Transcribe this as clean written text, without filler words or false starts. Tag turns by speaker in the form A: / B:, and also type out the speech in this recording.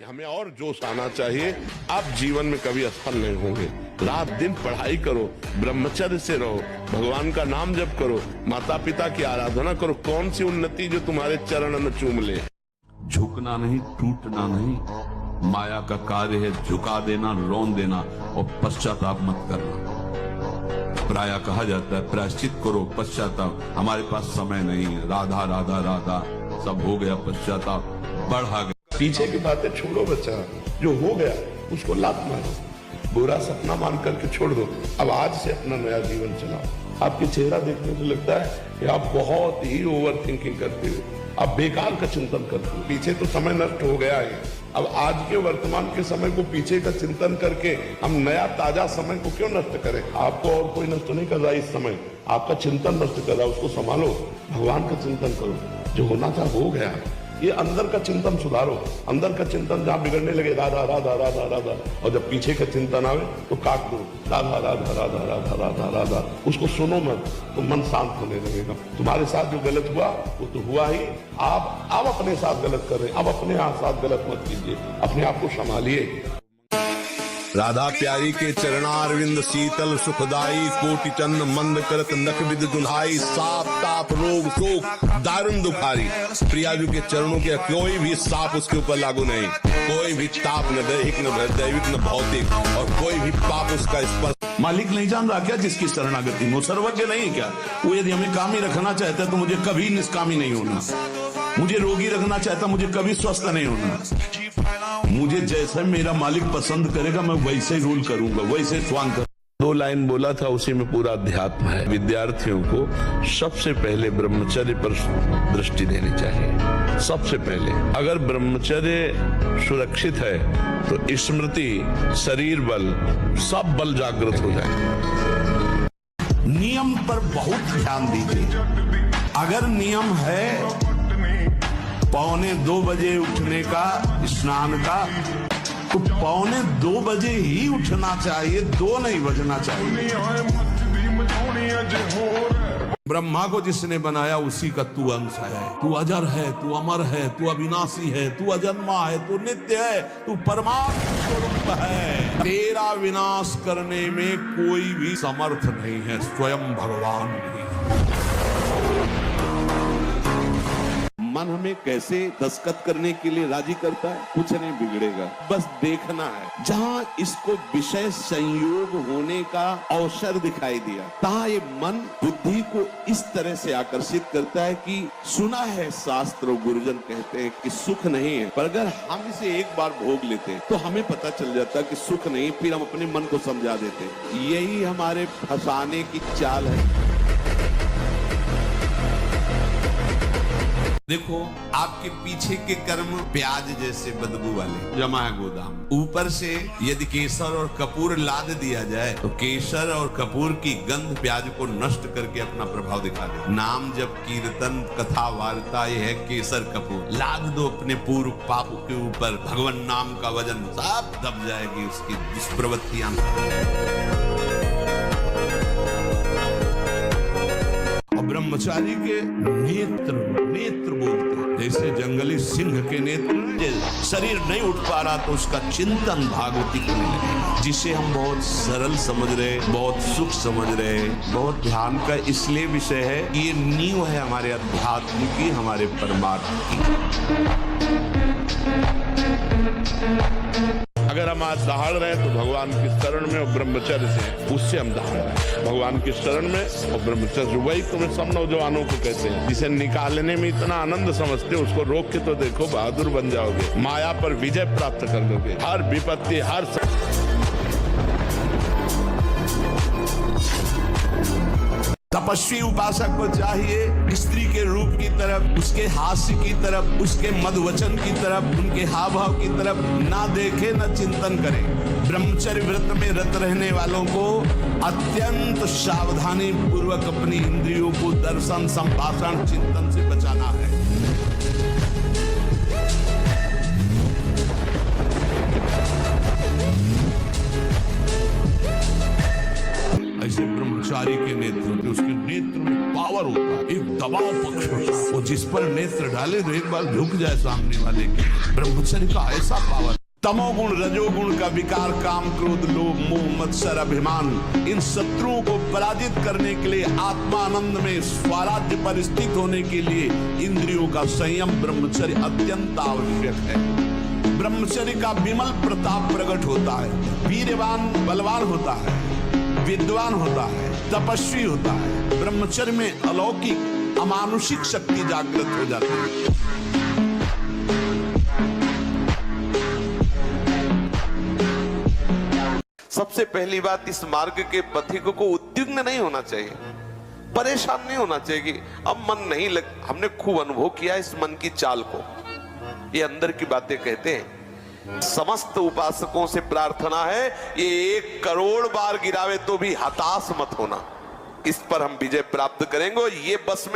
A: कि हमें और जोश आना चाहिए। आप जीवन में कभी असफल नहीं होंगे। रात दिन पढ़ाई करो, ब्रह्मचर्य से रहो, भगवान का नाम जप करो, माता पिता की आराधना करो। कौन सी उन्नति जो तुम्हारे चरण न चूम ले।
B: झुकना नहीं, टूटना नहीं। माया का कार्य है झुका देना, रौन देना और पश्चाताप मत करना। प्रायः कहा जाता है प्रायश्चित करो, पश्चाताप। हमारे पास समय नहीं है। राधा राधा राधा सब हो गया, पश्चाताप बढ़ा गया।
A: पीछे की बातें छोड़ो बच्चा, जो हो गया उसको लात मारो, बुरा सपना मान करके छोड़ दो। अब आज से अपना नया जीवन चलाओ। आपके चेहरा देखने से लगता है कि आप बहुत ही ओवर थिंकिंग करते हो, आप बेकार का चिंतन करते हो। पीछे तो समय नष्ट हो गया है। अब आज के वर्तमान के समय को पीछे का चिंतन करके हम नया ताजा समय को क्यों नष्ट करें। आपको और कोई नष्ट नहीं कर रहा इस समय, आपका चिंतन नष्ट कर रहा है। उसको संभालो, भगवान का चिंतन करो। जो होना था हो गया। ये अंदर का चिंतन सुधारो। अंदर का चिंतन जहां बिगड़ने लगे राधा राधा राधा राधा, और जब पीछे का चिंतन आवे तो काट दो, राधा राधा राधा राधा राधा राधा। उसको सुनो मत, तो मन शांत होने लगेगा। तुम्हारे साथ जो गलत हुआ वो तो हुआ ही। आप अपने साथ गलत कर रहे हैं, अब अपने साथ गलत मत कीजिए। अपने आप को संभालिए। राधा प्यारी के चरणारविंद शीतल सुखदाई, कोटि चंद मंद करत नख विद दुल्हाई, साप ताप रोग शोक दारुण दुखारी। प्रियाजू के चरणों के कोई भी साप उसके ऊपर लागू नहीं। कोई भी ताप न दैहिक न दैविक न भौतिक, और कोई भी पाप उसका स्पर्श।
B: मालिक नहीं जान रहा क्या जिसकी शरणागति? वो सर्वज्ञ नहीं क्या? वो यदि हमें कामी रखना चाहता है तो मुझे कभी निष्कामी नहीं होना। मुझे रोगी रखना चाहता, मुझे कभी स्वस्थ नहीं होना। मुझे जैसा मेरा मालिक पसंद करेगा मैं वैसे रूल करूंगा, वैसे स्वांग करूंगा।
A: 2 लाइन बोला था, उसी में पूरा अध्यात्म है। विद्यार्थियों को सबसे पहले ब्रह्मचर्य पर दृष्टि देनी चाहिए। सबसे पहले अगर ब्रह्मचर्य सुरक्षित है तो स्मृति, शरीर बल, सब बल जागृत हो जाए।
B: नियम पर बहुत ध्यान दीजिए। अगर नियम है 1:45 बजे उठने का, स्नान का, तो 1:45 बजे ही उठना चाहिए, 2 नहीं बजना चाहिए। ब्रह्मा को जिसने बनाया उसी का तू अंश है। तू अजर है, तू अमर है, तू अविनाशी है, तू अजन्मा है, तू नित्य है, तू परमात्मा स्वरूप है। तेरा विनाश करने में कोई भी समर्थ नहीं है, स्वयं भगवान भी। मन हमें कैसे दस्तखत करने के लिए राजी करता है? कुछ नहीं बिगड़ेगा, बस देखना है। जहां इसको विषय संयोग होने का अवसर दिखाई दिया, तहां ये मन बुद्धि को इस तरह से आकर्षित करता है कि सुना है शास्त्र और गुरुजन कहते हैं कि सुख नहीं है, पर अगर हम इसे एक बार भोग लेते हैं तो हमें पता चल जाता है कि सुख नहीं, फिर हम अपने मन को समझा देते हैं। यही हमारे फंसाने की चाल है। देखो, आपके पीछे के कर्म प्याज जैसे बदबू वाले जमा है गोदाम। ऊपर से यदि केसर और कपूर लाद दिया जाए तो केसर और कपूर की गंध प्याज को नष्ट करके अपना प्रभाव दिखा दे। नाम जब कीर्तन कथा वार्ता ये है केसर कपूर। लाद दो अपने पूर्व पाप के ऊपर, भगवान नाम का वजन सब दब जाएगी उसकी दुष्प्रवृत्तियां। ब्रह्मचारी के नेत्र बोलते हैं, जैसे जंगली सिंह के नेत्र। शरीर नहीं उठ पा रहा तो उसका चिंतन भागवती करने लगे, जिसे हम बहुत सरल समझ रहे, बहुत सुख समझ रहे, बहुत ध्यान का इसलिए विषय है। ये नींव है हमारे अध्यात्म की, हमारे परमात्मा की।
A: अगर हम आज दहाड़ रहे हैं तो भगवान की शरण में और ब्रह्मचर्य से, उससे हम दहाड़ रहे हैं। भगवान की शरण में और ब्रह्मचर्य, वही तुम्हें सब नौजवानों को कहते हैं। जिसे निकालने में इतना आनंद समझते हो, उसको रोक के तो देखो, बहादुर बन जाओगे, माया पर विजय प्राप्त कर लोगे। हर विपत्ति, हर
B: तपस्वी उपासक को चाहिए स्त्री के रूप की तरफ, उसके हास्य की तरफ, उसके मधुवचन की तरफ, उनके हाव भाव की तरफ ना देखे, न चिंतन करे। ब्रह्मचर्य व्रत में रत रहने वालों को अत्यंत सावधानी पूर्वक अपनी इंद्रियों को दर्शन, संभाषण, चिंतन से बचाना है। ऐसे ब्रह्मचारी के नेत्र, उसके नेत्र में पावर होता है, एक
A: दबाव पक्ष होता है, वो जिस पर नेत्र डाले तो एक बार झुक जाए सामने वाले के। ब्रह्मचर्य का ऐसा पावर। तमोगुण, रजोगुण का विकार, काम, क्रोध, लोभ, मोह, मत्सर, अभिमान, इन शत्रुओं को पराजित करने के लिए, आत्मानंद में स्वराज्य पर स्थित होने के लिए इंद्रियों का संयम, ब्रह्मचर्य अत्यंत आवश्यक है। ब्रह्मचर्य का विमल प्रताप प्रकट होता है, वीरवान बलवान होता है, विद्वान होता है, तपस्वी होता है। ब्रह्मचर्य में अलौकिक अमानुषिक शक्ति जागृत हो जाती है।
C: सबसे पहली बात, इस मार्ग के पथिक को उद्विग्न नहीं होना चाहिए, परेशान नहीं होना चाहिए कि अब मन नहीं लग। हमने खूब अनुभव किया इस मन की चाल को। ये अंदर की बातें कहते हैं। समस्त उपासकों से प्रार्थना है, ये 1 करोड़ बार गिरावे तो भी हताश मत होना। इस पर हम विजय प्राप्त करेंगे। ये बस में